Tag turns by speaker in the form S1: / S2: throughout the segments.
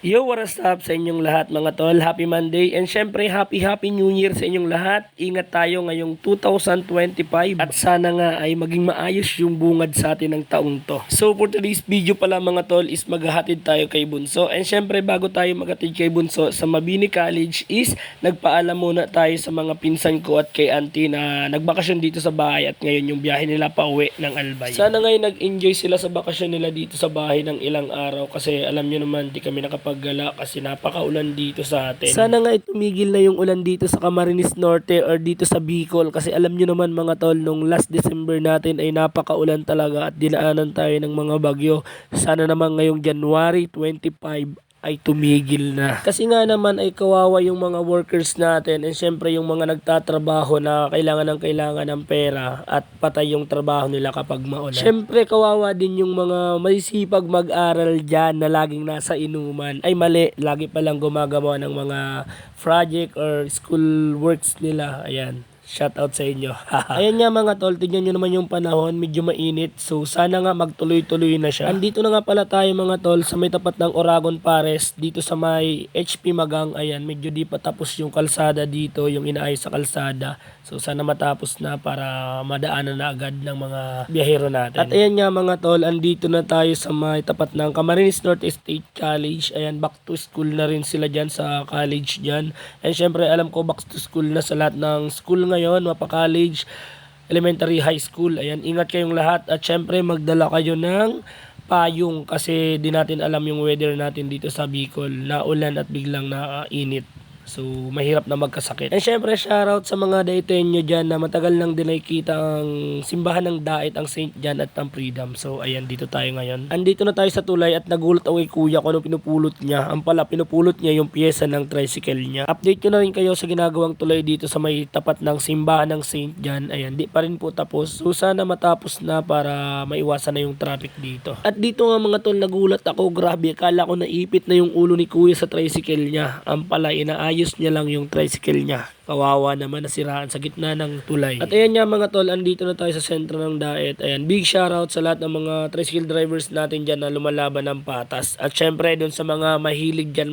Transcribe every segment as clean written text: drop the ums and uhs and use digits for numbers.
S1: Yo, what's up sa inyong lahat mga tol? Happy Monday and syempre happy New Year sa inyong lahat. Ingat tayo ngayong 2025 at sana nga ay maging maayos yung bungad sa atin ng taong to. So for today's video pala mga tol is maghahatid tayo kay Bunso. And syempre bago tayo maghatid kay Bunso sa Mabini College is nagpaalam muna tayo sa mga pinsan ko at kay auntie na nagbakasyon dito sa bahay at ngayon yung biyahe nila pa uwi ng Albay. Sana ngayon nag-enjoy sila sa bakasyon nila dito sa bahay ng ilang araw kasi alam nyo naman di kami nakapaggala kasi napakaulan dito sa atin. Sana nga tumigil na yung ulan dito sa Camarines Norte or dito sa Bicol kasi alam nyo naman mga tol nung last December natin ay napakaulan talaga at dinaanan tayo ng mga bagyo. Sana naman ngayong January 25 ay tumigil na. Kasi nga naman ay kawawa yung mga workers natin and syempre yung mga nagtatrabaho na kailangan ng pera at patay yung trabaho nila kapag maulan. Syempre kawawa din yung mga masisipag mag-aral dyan na laging nasa inuman. Ay mali, lagi palang gumagawa ng mga project or school works nila. Ayan. Shout out sa inyo. Ayan nga mga tol, tignan nyo naman yung panahon, medyo mainit. So sana nga magtuloy-tuloy na siya. Andito na nga pala tayo mga tol sa may tapat ng Oragon Pares, dito sa may HP Magang. Ayan, medyo di pa tapos yung kalsada dito, yung inaayos sa kalsada. So sana matapos na para madaanan na agad ng mga biyahero natin. At ayan nga mga tol, andito na tayo sa may tapat ng Camarines North State College. Ayan, back to school na rin sila dyan sa college dyan. And syempre alam ko back to school na sa lahat ng school ngayon, mapa-college, elementary, high school. Ayan, ingat kayong lahat at syempre magdala kayo ng payong kasi di natin alam yung weather natin dito sa Bicol. Naulan at biglang nainit. So, mahirap na magkasakit. And syempre, shoutout sa mga daitenyo dyan na matagal nang din nakikita ang simbahan ng Dait, ang St. John at ang Freedom. So, ayan, dito tayo ngayon. Andito na tayo sa tulay at nagulat ako kay kuya kung ano pinupulot niya. Ang pala, pinupulot niya yung pyesa ng tricycle niya. Update ko na rin kayo sa ginagawang tulay dito sa may tapat ng simbahan ng St. John. Ayan, di pa rin po tapos. So, sana matapos na para maiwasan na yung traffic dito. At dito nga mga tol, nagulat ako. Grabe, akala ko naipit na yung ulo ni kuya sa tricycle niya. Ang pala, ayos niya lang yung tricycle niya. Kawawa naman, nasiraan sa gitna ng tulay. At ayan nga mga tol, andito na tayo sa sentro ng Dait. Ayan, big shoutout sa lahat ng mga tricycle drivers natin dyan na lumalaban ng patas. At syempre dun sa mga mahilig dyan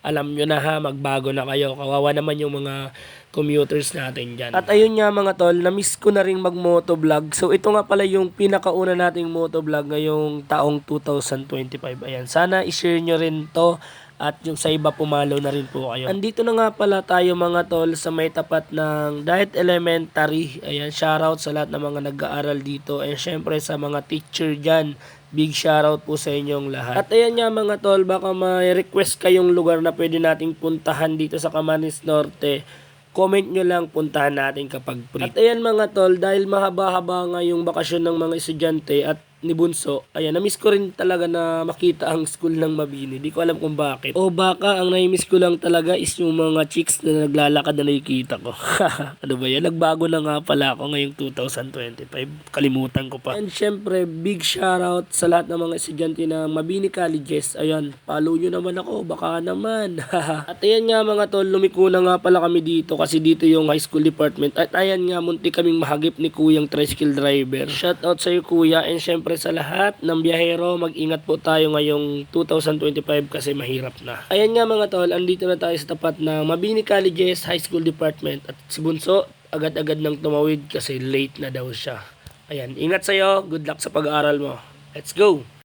S1: alam nyo na ha, magbago na kayo. Kawawa naman yung mga commuters natin dyan. At ayun nga mga tol, na-miss ko na rin mag-motovlog. So ito nga pala yung pinakauna nating motovlog ngayong taong 2025. Ayan, sana i-share nyo rin to. At yung sa iba pumalo na rin po kayo. Andito na nga pala tayo mga tol sa may tapat ng Dait Elementary. Ayan, shoutout sa lahat ng mga nag-aaral dito. And syempre sa mga teacher dyan. Big shoutout po sa inyong lahat. At ayan nga mga tol, baka may request kayong lugar na pwede nating puntahan dito sa Camarines Norte. Comment nyo lang, puntahan natin kapag free. At ayan mga tol, dahil mahaba-haba nga yung bakasyon ng mga estudyante at ni Bunso, ayan, na-miss ko rin talaga na makita ang school ng Mabini. Di ko alam kung bakit. O baka ang na-miss ko lang talaga is yung mga chicks na naglalakad na nakikita ko. Ano ba yan? Nagbago na nga pala ako ngayong 2025. Kalimutan ko pa. And syempre, big shoutout sa lahat ng mga estudyante ng Mabini Colleges. Ayan, follow nyo naman ako. Baka naman. At ayan nga mga tol, lumiko na nga pala kami dito kasi dito yung high school department. At ayan nga, munti kaming mahagip ni kuyang tricycle driver. Shoutout sa iyo kuya and syempre sa lahat ng biyahero, mag-ingat po tayo ngayong 2025 kasi mahirap na. Ayan nga mga tol, andito na tayo sa tapat ng Mabini Colleges High School Department at si Bunso agad-agad nang tumawid kasi late na daw siya. Ayan, ingat sa'yo, good luck sa pag-aaral mo. Let's go!